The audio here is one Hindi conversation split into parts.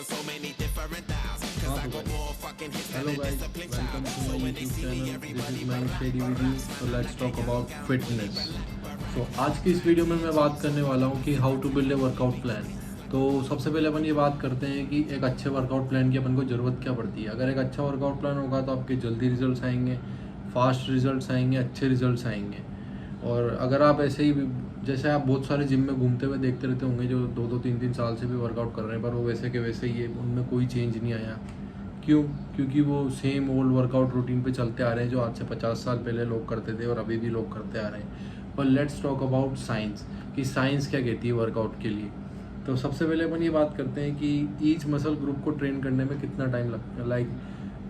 on so many different dials. Cause I go more fucking hits than Hello a guys, disciplined welcome child. to So my when they YouTube see me, channel. This everybody is my but steady rock video. rocks. So let's talk about fitness. So आज की इस वीडियो में मैं बात करने वाला हूँ कि how to build a workout plan. तो सबसे पहले अपन ये बात करते हैं कि एक अच्छे वर्कआउट प्लान की अपन को ज़रूरत क्या पड़ती है। अगर एक अच्छा वर्कआउट प्लान होगा तो आपके जल्दी रिजल्ट्स आएंगे, फास्ट रिजल्ट्स आएंगे, अच्छे रिजल्ट्स आएंगे। और अगर आप ऐसे ही जैसे आप बहुत सारे जिम में घूमते हुए देखते रहते होंगे जो 2-3 साल से भी वर्कआउट कर रहे हैं, पर वो वैसे के वैसे ही है, उनमें कोई चेंज नहीं आया। क्यों? क्योंकि वो सेम ओल्ड वर्कआउट रूटीन पे चलते आ रहे हैं जो आज से 50 साल पहले लोग करते थे और अभी भी लोग करते आ रहे हैं। पर लेट्स टॉक अबाउट साइंस कि साइंस क्या कहती है वर्कआउट के लिए। तो सबसे पहले अपन ये बात करते हैं कि ईच मसल ग्रुप को ट्रेन करने में कितना टाइम लगता है। लाइक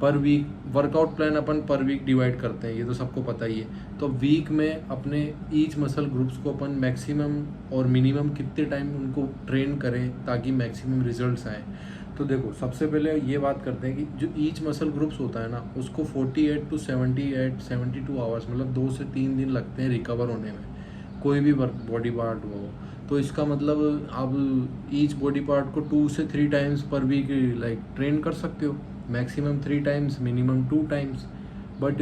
पर वीक वर्कआउट प्लान अपन पर वीक डिवाइड करते हैं, ये तो सबको पता ही है। तो वीक में अपने ईच मसल ग्रुप्स को अपन मैक्सिमम और मिनिमम कितने टाइम उनको ट्रेन करें ताकि मैक्सिमम रिजल्ट्स आएँ। तो देखो सबसे पहले ये बात करते हैं कि जो ईच मसल ग्रुप्स होता है ना उसको 48 to 72 आवर्स मतलब 2 से 3 दिन लगते हैं रिकवर होने में, कोई भी बॉडी पार्ट हो। तो इसका मतलब आप ईच बॉडी पार्ट को 2 से 3 टाइम्स पर वीक लाइक ट्रेन कर सकते हो, maximum 3 times, minimum 2 times. But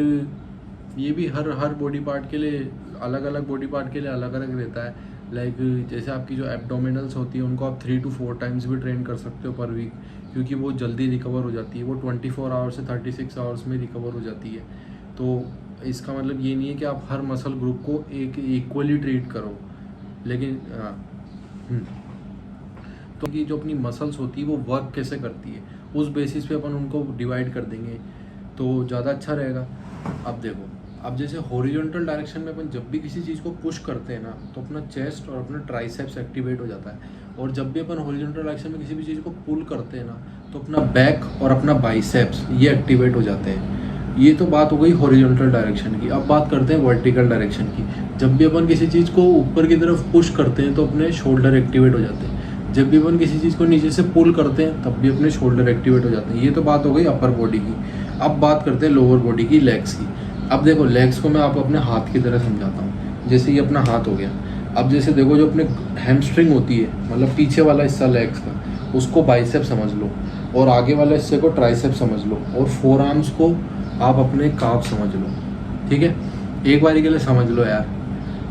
ये भी हर बॉडी पार्ट के लिए अलग अलग बॉडी पार्ट के लिए अलग अलग रहता है। लाइक जैसे आपकी जो एब्डोमिनल्स होती है उनको आप 3 to 4 टाइम्स भी ट्रेन कर सकते हो पर वीक, क्योंकि वो जल्दी रिकवर हो जाती है, वो 24 आवर्स से 36 आवर्स में रिकवर हो जाती है। तो इसका मतलब ये नहीं है कि आप हर मसल ग्रुप को एक इक्वली ट्रीट करो, लेकिन तो कि जो अपनी मसल्स होती है वो वर्क कैसे करती है उस बेसिस पे अपन उनको डिवाइड कर देंगे तो ज़्यादा अच्छा रहेगा। अब देखो, अब जैसे हॉरिजॉन्टल डायरेक्शन में अपन जब भी किसी चीज़ को पुश करते हैं ना तो अपना चेस्ट और अपना ट्राइसेप्स एक्टिवेट हो जाता है, और जब भी अपन हॉरिजॉन्टल डायरेक्शन में किसी भी चीज़ को पुल करते हैं ना तो अपना बैक और अपना बाइसेप्स ये एक्टिवेट हो जाते हैं। ये तो बात हो गई हॉरिजॉन्टल डायरेक्शन की। अब बात करते हैं वर्टिकल डायरेक्शन की। जब भी अपन किसी चीज़ को ऊपर की तरफ पुश करते हैं तो अपने शोल्डर एक्टिवेट हो जाते हैं, जब भी अपन किसी चीज़ को नीचे से पुल करते हैं तब भी अपने शोल्डर एक्टिवेट हो जाते हैं। ये तो बात हो गई अपर बॉडी की। अब बात करते हैं लोअर बॉडी की, लेग्स की। अब देखो लेग्स को मैं आपको अपने हाथ की तरह समझाता हूँ। जैसे ये अपना हाथ हो गया, अब जैसे देखो जो अपने हैमस्ट्रिंग होती है मतलब पीछे वाला हिस्सा लेग्स का, उसको बाइसेप समझ लो, और आगे वाले हिस्से को ट्राइसेप समझ लो, और फोर आर्म्स को आप अपने काफ समझ लो। ठीक है, एक बारी के लिए समझ लो यार,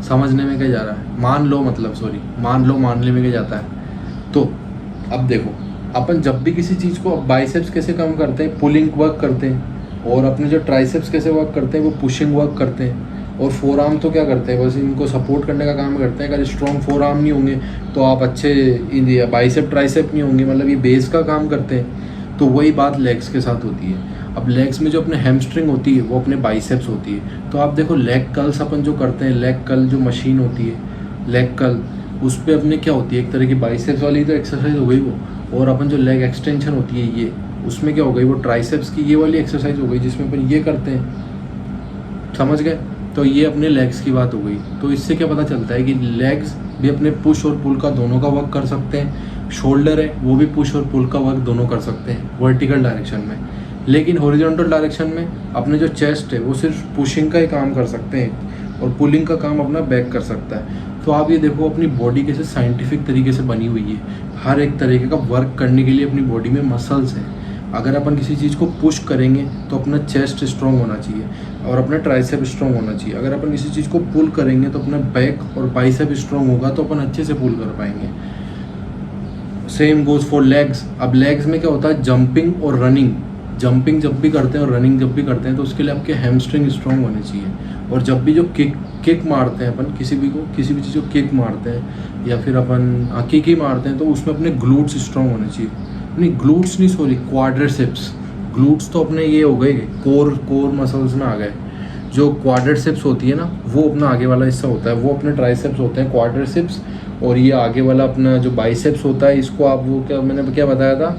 समझने में क्या जा रहा है, मान लो मतलब सॉरी मान लो, मानने में क्या जाता है। तो अब देखो अपन जब भी किसी चीज़ को बाइसेप्स कैसे काम करते हैं, पुलिंग वर्क करते हैं, और अपने जो ट्राइसेप्स कैसे वर्क करते हैं वो पुशिंग वर्क करते हैं, और फोर आर्म तो क्या करते हैं बस इनको सपोर्ट करने का काम करते हैं। अगर स्ट्रॉन्ग फोर आर्म नहीं होंगे तो आप अच्छे बाइसेप ट्राइसेप नहीं होंगे, मतलब ये बेस का काम करते हैं। तो वही बात लेग्स के साथ होती है। अब लेग्स में जो अपने हैमस्ट्रिंग होती है वो अपने बाइसेप्स होती है। तो आप देखो लेग कर्ल्स अपन जो करते हैं, लेग कर्ल जो मशीन होती है लेग कर्ल, उस पर अपने क्या होती है एक तरह की बाइसेप्स वाली तो एक्सरसाइज हो गई वो, और अपन जो लेग एक्सटेंशन होती है ये, उसमें क्या हो गई वो ट्राइसेप्स की ये वाली एक्सरसाइज हो गई जिसमें अपन ये करते हैं। समझ गए? तो ये अपने लेग्स की बात हो गई। तो इससे क्या पता चलता है कि लेग्स भी अपने पुश और पुल का दोनों का वर्क कर सकते हैं, शोल्डर है वो भी पुश और पुल का वर्क दोनों कर सकते हैं वर्टिकल डायरेक्शन में। लेकिन हॉरिजॉन्टल डायरेक्शन में अपने जो चेस्ट है वो सिर्फ पुशिंग का ही काम कर सकते हैं, और पुलिंग का काम अपना बैक कर सकता है। तो आप ये देखो अपनी बॉडी कैसे साइंटिफिक तरीके से बनी हुई है, हर एक तरीके का वर्क करने के लिए अपनी बॉडी में मसल्स हैं। अगर अपन किसी चीज़ को पुश करेंगे तो अपना चेस्ट स्ट्रॉन्ग होना चाहिए और अपना ट्राइसेप स्ट्रॉन्ग होना चाहिए। अगर अपन किसी चीज़ को पुल करेंगे तो अपना बैक और बाइसेप स्ट्रॉन्ग होगा तो अपन अच्छे से पुल कर पाएंगे। Same goes for legs. अब लेग्स में क्या होता है, जंपिंग और रनिंग। जंपिंग जब भी करते हैं और रनिंग जब भी करते हैं तो उसके लिए आपके हैमस्ट्रिंग स्ट्रॉन्ग होने चाहिए। और जब भी जो किक मारते हैं अपन किसी भी चीज़ को किक मारते हैं या फिर अपन किक ही मारते हैं तो उसमें अपने ग्लूट्स स्ट्रॉन्ग होने चाहिए। नहीं ग्लूट्स नहीं सॉरी क्वाड्रिसेप्स। ग्लूट्स तो अपने ये हो गए कोर मसल्स में आ गए। जो क्वाड्रिसेप्स होती है ना वो अपना आगे वाला हिस्सा होता है, वो अपने ट्राइसेप्स होते हैं क्वाड्रिसेप्स, और ये आगे वाला अपना जो बाइसेप्स होता है इसको आप वो क्या मैंने क्या बताया था,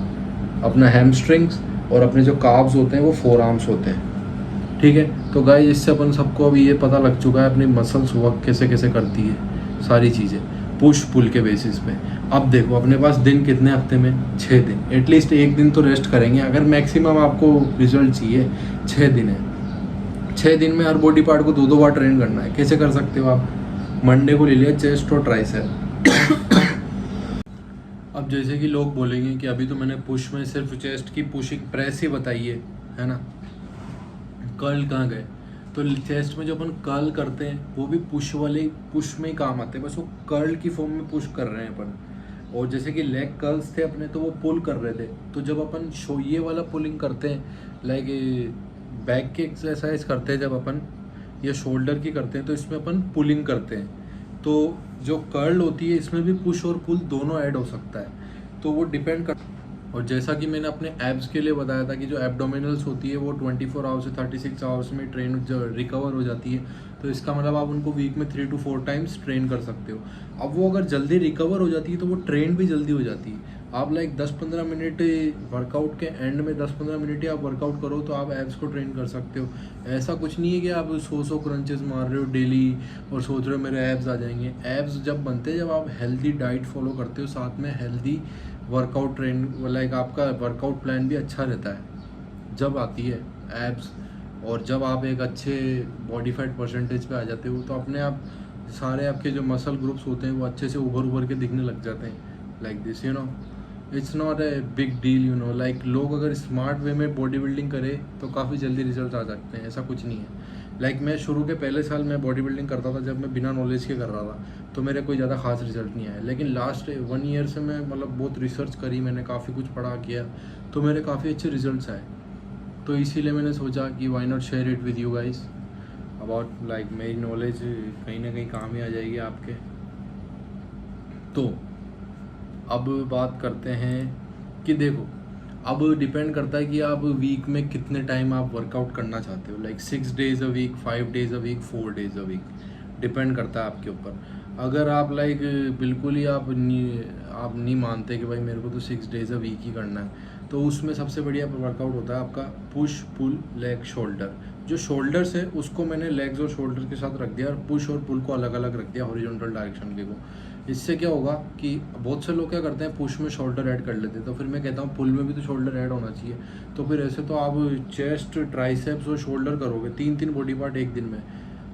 अपना हैमस्ट्रिंग्स, और अपने जो काव्स होते हैं वो फोर आर्म्स होते हैं। ठीक है, तो गाइस इससे अपन सबको अभी ये पता लग चुका है अपनी मसल्स वर्क कैसे कैसे करती है सारी चीज़ें पुश पुल के बेसिस पे। अब देखो अपने पास दिन कितने हफ्ते में, 6 दिन। एटलीस्ट एक दिन तो रेस्ट करेंगे, अगर मैक्सिमम आपको रिजल्ट चाहिए 6 दिन है। 6 दिन में हर बॉडी पार्ट को 2-2 बार ट्रेन करना है। कैसे कर सकते हो आप? मंडे को ले लिया चेस्ट और ट्राइसेप, अब अब जैसे कि लोग बोलेंगे कि अभी तो मैंने पुश में सिर्फ चेस्ट की पुशिंग प्रेस ही बताई है ना, कर्ल कहाँ गए? तो चेस्ट में जो अपन कर्ल करते हैं वो भी पुश वाले पुश में ही काम आते हैं, बस वो कर्ल की फॉर्म में पुश कर रहे हैं अपन। और जैसे कि लेग कर्ल्स थे अपने तो वो पुल कर रहे थे, तो जब अपन ये वाला पुलिंग करते हैं लाइक बैक की एक्सरसाइज करते हैं जब अपन, या शोल्डर की करते हैं, तो इसमें अपन पुलिंग करते हैं। तो जो कर्ल होती है इसमें भी पुश और पुल दोनों ऐड हो सकता है, तो वो डिपेंड कर। और जैसा कि मैंने अपने एब्स के लिए बताया था कि जो एब्डोमिनल्स होती है वो 24 आवर्स से 36 आवर्स में ट्रेन रिकवर हो जाती है, तो इसका मतलब आप उनको वीक में 3 to 4 टाइम्स ट्रेन कर सकते हो। अब वो अगर जल्दी रिकवर हो जाती है तो वो ट्रेन भी जल्दी हो जाती है। आप लाइक 10-15 मिनट वर्कआउट के एंड में 10-15 मिनट ही आप वर्कआउट करो तो आप एब्स को ट्रेन कर सकते हो। ऐसा कुछ नहीं है कि आप 100 क्रंचेस मार रहे हो डेली और सोच रहे हो मेरे एब्स आ जाएंगे। एब्स जब बनते हैं जब आप हेल्दी डाइट फॉलो करते हो, साथ में हेल्दी वर्कआउट ट्रेन, लाइक आपका वर्कआउट प्लान भी अच्छा रहता है, जब आती है एब्स। और जब आप एक अच्छे बॉडी फैट परसेंटेज पे आ जाते हो तो अपने आप सारे आपके जो मसल ग्रुप्स होते हैं वो अच्छे से उभर के दिखने लग जाते हैं। Like this it's not a big deal like लोग अगर स्मार्ट वे में बॉडी बिल्डिंग करें तो काफ़ी जल्दी रिजल्ट आ सकते हैं, ऐसा कुछ नहीं है। लाइक मैं शुरू के पहले साल में बॉडी बिल्डिंग करता था जब मैं बिना नॉलेज के कर रहा था, तो मेरे कोई ज़्यादा खास रिजल्ट नहीं आया। लेकिन लास्ट 1 ईयर से मैं मतलब बहुत रिसर्च करी, मैंने काफ़ी कुछ पढ़ा किया, तो मेरे काफ़ी अच्छे रिजल्ट्स आए। तो इसीलिए मैंने सोचा कि why not share it with you guys about like मेरी नॉलेज कहीं ना कहीं काम ही आ जाएगी आपके। तो अब बात करते हैं कि देखो, अब डिपेंड करता है कि आप वीक में कितने टाइम आप वर्कआउट करना चाहते हो, like 6 days a week, 5 days a week, 4 days a week, depend करता है आपके ऊपर। अगर आप लाइक बिल्कुल ही आप नहीं मानते कि भाई मेरे को तो 6 days अ वीक ही करना है, तो उसमें सबसे बढ़िया वर्कआउट होता है आपका पुश पुल लेग शोल्डर। जो शोल्डर्स है उसको मैंने लेग्स और शोल्डर के साथ रख दिया और पुश और पुल को अलग अलग रख दिया हॉरिजॉन्टल डायरेक्शन के को। इससे क्या होगा कि बहुत से लोग क्या करते हैं पुश में शोल्डर ऐड कर लेते हैं, तो फिर मैं कहता हूँ पुल में भी तो शोल्डर ऐड होना चाहिए। तो फिर ऐसे तो आप चेस्ट, ट्राइसेप्स और शोल्डर करोगे 3-3 बॉडी पार्ट एक दिन में,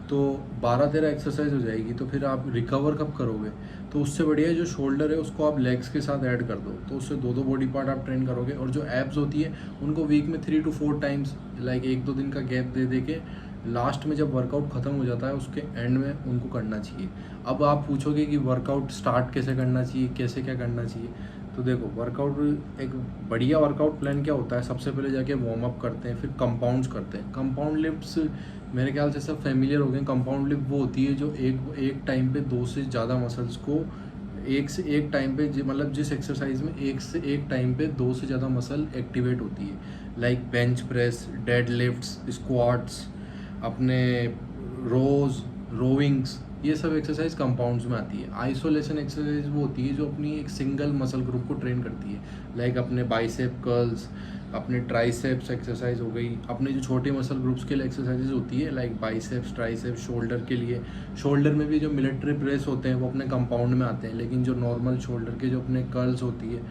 तो 12-13 एक्सरसाइज हो जाएगी। तो फिर आप रिकवर कब करोगे? तो उससे बढ़िया जो शोल्डर है उसको आप लेग्स के साथ ऐड कर दो, तो उससे 2-2 बॉडी पार्ट आप ट्रेन करोगे। और जो एब्स होती है उनको वीक में 3 to 4 टाइम्स लाइक 1-2 दिन का गैप दे दे के लास्ट में जब वर्कआउट ख़त्म हो जाता है उसके एंड में उनको करना चाहिए। अब आप पूछोगे कि वर्कआउट स्टार्ट कैसे करना चाहिए, कैसे क्या करना चाहिए? तो देखो, वर्कआउट एक बढ़िया वर्कआउट प्लान क्या होता है, सबसे पहले जाके वार्म अप करते हैं, फिर कंपाउंड्स करते हैं। कंपाउंड लिफ्ट्स मेरे ख्याल से सब फेमिलियर हो गए। कंपाउंड लिफ्ट वो होती है जो एक टाइम पे 2 से ज़्यादा मसल्स को एक टाइम पे, मतलब जिस एक्सरसाइज में एक टाइम पे 2 से ज़्यादा मसल एक्टिवेट होती है, like bench press, dead lifts, squats, अपने रोविंग्स, ये सब एक्सरसाइज कंपाउंड्स में आती है। आइसोलेशन एक्सरसाइज वो होती है जो अपनी एक सिंगल मसल ग्रुप को ट्रेन करती है, लाइक अपने बाइसेप कर्ल्स, अपने ट्राइसेप्स एक्सरसाइज हो गई। अपने जो छोटे मसल ग्रुप्स के लिए एक्सरसाइजेज होती है लाइक बाइसेप्स, ट्राइसेप्स। शोल्डर के लिए, शोल्डर में भी जो मिलिट्री प्रेस होते हैं वो अपने कंपाउंड में आते हैं, लेकिन जो नॉर्मल शोल्डर के जो अपने कर्ल्स होती है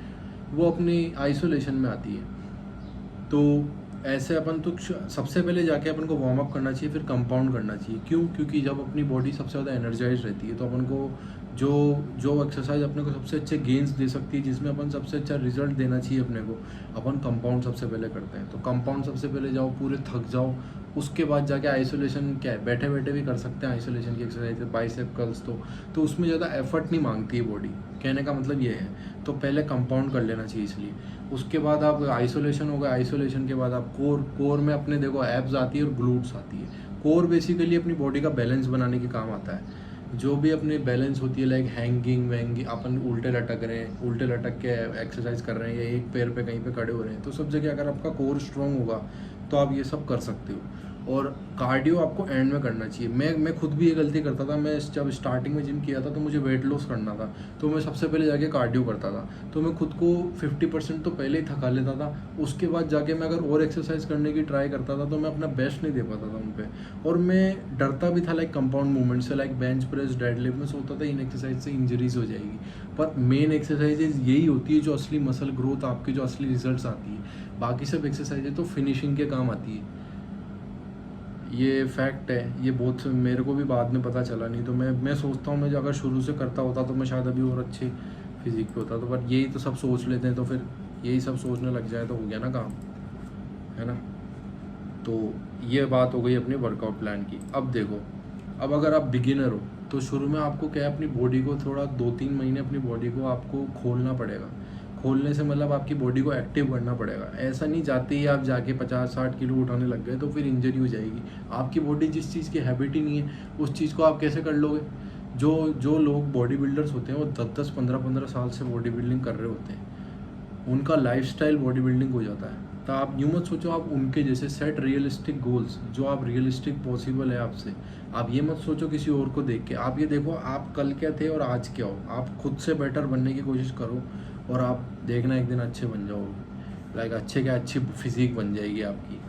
वो अपनी आइसोलेशन में आती है। तो ऐसे अपन तो सबसे पहले जाके अपन को वार्म अप करना चाहिए, फिर कंपाउंड करना चाहिए। क्यों? क्योंकि जब अपनी बॉडी सबसे ज़्यादा एनर्जाइज रहती है तो अपन को जो एक्सरसाइज अपने को सबसे अच्छे गेंस दे सकती है, जिसमें अपन सबसे अच्छा रिजल्ट देना चाहिए अपने को, अपन कंपाउंड सबसे पहले करते हैं। तो कंपाउंड सबसे पहले जाओ, पूरे थक जाओ, उसके बाद जाके आइसोलेशन क्या है, बैठे बैठे भी कर सकते हैं आइसोलेशन की एक्सरसाइज, बाइसेप कर्ल्स। तो उसमें ज़्यादा एफर्ट नहीं मांगती है बॉडी, कहने का मतलब ये है। तो पहले कंपाउंड कर लेना चाहिए इसलिए। उसके बाद आप आइसोलेशन होगा, आइसोलेशन के बाद आप कोर में अपने देखो एब्स आती है और ग्लूट्स आती है। कोर बेसिकली अपनी बॉडी का बैलेंस बनाने के काम आता है। जो भी अपनी बैलेंस होती है लाइक हैंगिंग वैंगिंग, अपन उल्टे लटक रहे हैं, उल्टे लटक के एक्सरसाइज कर रहे हैं या एक पैर पे कहीं पे खड़े हो रहे हैं, तो सब जगह अगर आपका कोर स्ट्रॉन्ग होगा तो आप ये सब कर सकते हो। और कार्डियो आपको एंड में करना चाहिए। मैं खुद भी ये गलती करता था। मैं जब स्टार्टिंग में जिम किया था तो मुझे वेट लॉस करना था, तो मैं सबसे पहले जाके कार्डियो करता था। तो मैं खुद को 50% तो पहले ही थका लेता था। उसके बाद जाके मैं अगर और एक्सरसाइज करने की ट्राई करता था तो मैं अपना बेस्ट नहीं दे पाता था उन पर। और मैं डरता भी था लाइक कंपाउंड मूवमेंट से, like bench press, dead lift में सोचता था इन एक्सरसाइज से इंजरीज हो जाएगी। पर मेन एक्सरसाइजेज यही होती है जो असली मसल ग्रोथ, आपके जो असली रिजल्ट आती है। बाकी सब एक्सरसाइजेज तो फिनिशिंग के काम आती है। ये फैक्ट है, ये बहुत मेरे को भी बाद में पता चला। नहीं तो मैं सोचता हूँ मैं अगर शुरू से करता होता तो मैं शायद अभी और अच्छी फिजिक पे होता। तो पर यही तो सब सोच लेते हैं, तो फिर यही सब सोचने लग जाए तो हो गया ना काम, है ना। तो ये बात हो गई अपनी वर्कआउट प्लान की। अब देखो, अब अगर आप बिगिनर हो तो शुरू में आपको क्या है, अपनी बॉडी को थोड़ा 2-3 महीने अपनी बॉडी को आपको खोलना पड़ेगा। खोलने से मतलब आपकी बॉडी को एक्टिव करना पड़ेगा। ऐसा नहीं जाते ही आप जाके 50-60 किलो उठाने लग गए तो फिर इंजरी हो जाएगी। आपकी बॉडी जिस चीज़ की हैबिट ही नहीं है, उस चीज़ को आप कैसे कर लोगे। जो जो लोग बॉडी बिल्डर्स होते हैं वो 10-10, 15-15 साल से बॉडी बिल्डिंग कर रहे होते हैं, उनका लाइफस्टाइल बॉडी बिल्डिंग हो जाता है। तो आप यूँ मत सोचो आप उनके जैसे सेट रियलिस्टिक गोल्स जो आप रियलिस्टिक पॉसिबल है आपसे। आप ये मत सोचो किसी और को देख के। आप ये देखो आप कल क्या थे और आज क्या हो। आप खुद से बेटर बनने की कोशिश करो और आप देखना एक दिन अच्छे बन जाओगे। लाइक अच्छे क्या, अच्छी फिजिक बन जाएगी आपकी।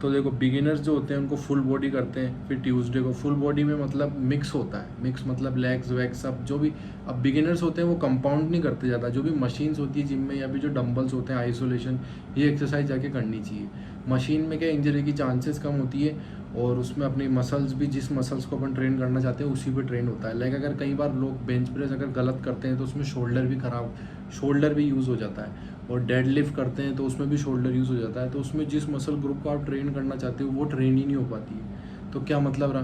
तो देखो बिगिनर्स जो होते हैं उनको फुल बॉडी करते हैं, फिर ट्यूसडे को फुल बॉडी में मतलब मिक्स होता है। मिक्स मतलब लेग्स वैग्स सब जो भी। अब बिगिनर्स होते हैं वो कंपाउंड नहीं करते ज़्यादा। जो भी मशीन्स होती है जिम में या फिर जो डंबल्स होते हैं आइसोलेशन, ये एक्सरसाइज जाके करनी चाहिए। मशीन में क्या इंजरी की चांसेस कम होती है और उसमें अपनी मसल्स भी, जिस मसल्स को अपन ट्रेन करना चाहते हैं उसी पे ट्रेन होता है। लाइक अगर कई बार लोग बेंच प्रेस अगर गलत करते हैं तो उसमें शोल्डर भी यूज़ हो जाता है। और डेड लिफ्ट करते हैं तो उसमें भी शोल्डर यूज़ हो जाता है। तो उसमें जिस मसल ग्रुप को आप ट्रेन करना चाहते हो वो ट्रेन ही नहीं हो पाती है। तो क्या मतलब रहा।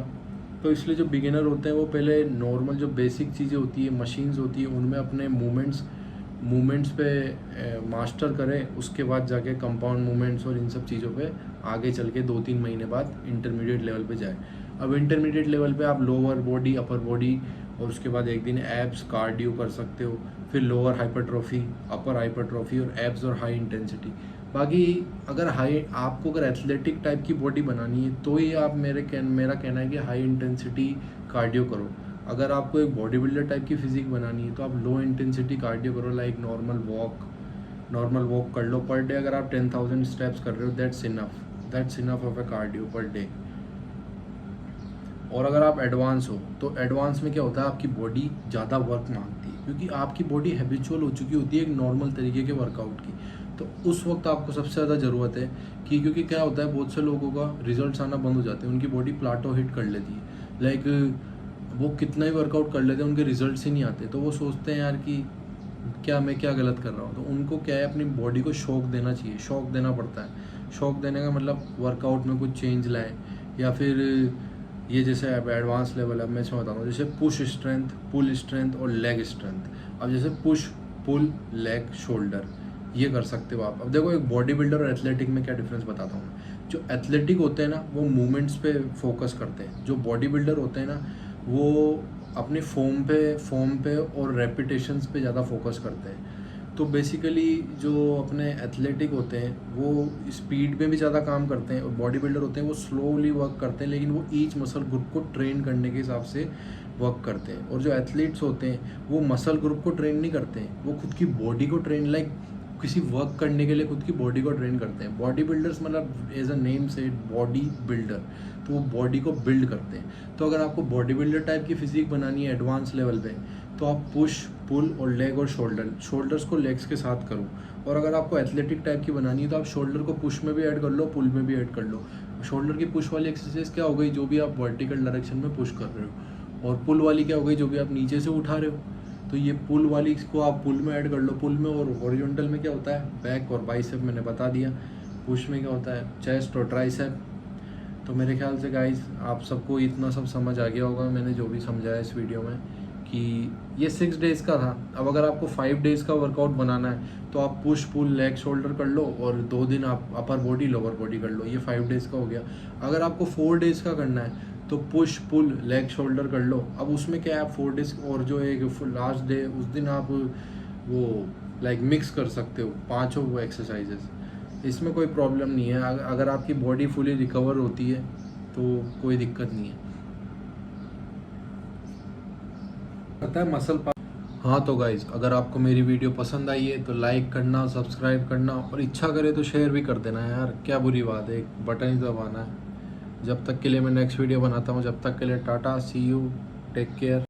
तो इसलिए जो बिगिनर होते हैं वो पहले नॉर्मल जो बेसिक चीज़ें होती है, मशीन्स होती है, उनमें अपने मूवमेंट्स पे मास्टर करें। उसके बाद जाके कंपाउंड मूवमेंट्स और इन सब चीज़ों पे आगे चल के 2-3 महीने बाद इंटरमीडिएट लेवल पे जाए। अब इंटरमीडिएट लेवल पे आप लोअर बॉडी, अपर बॉडी और उसके बाद एक दिन एब्स कार्डियो कर सकते हो। फिर लोअर हाइपरट्रॉफी, अपर हाइपरट्रॉफी और एब्स और हाई इंटेंसिटी। बाकी अगर आपको अगर एथलेटिक टाइप की बॉडी बनानी है तो ही आप मेरा कहना है कि हाई इंटेंसिटी कार्डियो करो। अगर आपको एक बॉडी बिल्डर टाइप की फिजिक बनानी है तो आप लो इंटेंसिटी कार्डियो करो। लाइक नॉर्मल वॉक कर लो पर डे। अगर आप 10,000 स्टेप्स कर रहे हो that's enough of A cardio per day. और अगर आप एडवांस हो तो एडवांस में क्या होता है, आपकी बॉडी ज़्यादा वर्क मांगती है क्योंकि आपकी बॉडी हैबिचुअल हो चुकी होती है एक नॉर्मल तरीके के वर्कआउट की। तो उस वक्त आपको सबसे ज़्यादा ज़रूरत है कि, क्योंकि क्या होता है बहुत से लोगों का रिजल्ट्स आना बंद हो जाते हैं, उनकी बॉडी प्लाटो हिट कर लेती है। लाइक वो कितना ही वर्कआउट कर लेते हैं उनके रिजल्ट्स ही नहीं आते। तो वो सोचते हैं यार कि मैं क्या गलत कर रहा हूँ। तो उनको क्या है अपनी बॉडी को शॉक देना चाहिए, शॉक देना पड़ता है। शॉक देने का मतलब वर्कआउट में कुछ चेंज लाए या फिर ये जैसे अब एडवांस लेवल है। मैं इसमें बताऊँ जैसे पुश स्ट्रेंथ, पुल स्ट्रेंथ और लेग स्ट्रेंथ। अब जैसे पुश, पुल, लेग, शोल्डर ये कर सकते हो आप। अब देखो एक बॉडी बिल्डर और एथलेटिक में क्या डिफरेंस बताता हूँ मैं। जो एथलेटिक होते हैं ना वो मूवमेंट्स पे फोकस करते हैं। जो बॉडी बिल्डर होते हैं ना वो अपनी फॉर्म पे और रेपिटेशंस पे ज़्यादा फोकस करते हैं। तो बेसिकली जो अपने एथलेटिक होते हैं वो स्पीड में भी ज़्यादा काम करते हैं और बॉडी बिल्डर होते हैं वो स्लोली वर्क करते हैं, लेकिन वो ईच मसल ग्रुप को ट्रेन करने के हिसाब से वर्क करते हैं। और जो एथलीट्स होते हैं वो मसल ग्रुप को ट्रेन नहीं करते हैं, वो खुद की बॉडी को ट्रेन, लाइक किसी वर्क करने के लिए खुद की बॉडी को ट्रेन करते हैं। बॉडी बिल्डर्स मतलब एज अ नेम से बॉडी बिल्डर, तो वो बॉडी को बिल्ड करते हैं। तो अगर आपको बॉडी बिल्डर टाइप की फिजिक बनानी है एडवांस लेवल पे तो आप पुश, पुल और लेग और शोल्डर्स को लेग्स के साथ करो। और अगर आपको एथलेटिक टाइप की बनानी है तो आप शोल्डर को पुश में भी ऐड कर लो, पुल में भी ऐड कर लो। शोल्डर की पुश वाली एक्सरसाइज क्या हो गई, जो भी आप वर्टिकल डायरेक्शन में पुश कर रहे हो, और पुल वाली क्या हो गई, जो भी आप नीचे से उठा रहे हो। तो ये पुल वाली को आप पुल में ऐड कर लो, पुल में। और हॉरिजॉन्टल में क्या होता है, बैक और बाइसेप मैंने बता दिया। पुश में क्या होता है, चेस्ट और ट्राइसेप। तो मेरे ख्याल से गाइस आप सबको इतना सब समझ आ गया होगा मैंने जो भी समझाया इस वीडियो में, कि ये 6 डेज़ का था। अब अगर आपको 5 डेज़ का वर्कआउट बनाना है तो आप पुश, पुल, लेग, शोल्डर कर लो और 2 दिन आप अपर बॉडी, लोअर बॉडी कर लो। ये 5 डेज़ का हो गया। अगर आपको 4 डेज़ का करना है तो पुश, पुल, लेग, शोल्डर कर लो। अब उसमें क्या है, आप 4 डेज़ और जो एक लास्ट डे उस दिन आप वो लाइक मिक्स कर सकते हो 5 वो एक्सरसाइजेस। इसमें कोई प्रॉब्लम नहीं है। अगर आपकी बॉडी फुली रिकवर होती है तो कोई दिक्कत नहीं है। पता है मसल पावर। हाँ तो गाइज अगर आपको मेरी वीडियो पसंद आई है तो लाइक करना, सब्सक्राइब करना और इच्छा करे तो शेयर भी कर देना यार, क्या बुरी बात है, एक बटन ही दबाना है। जब तक के लिए मैं नेक्स्ट वीडियो बनाता हूँ, जब तक के लिए टाटा, सी यू, टेक केयर।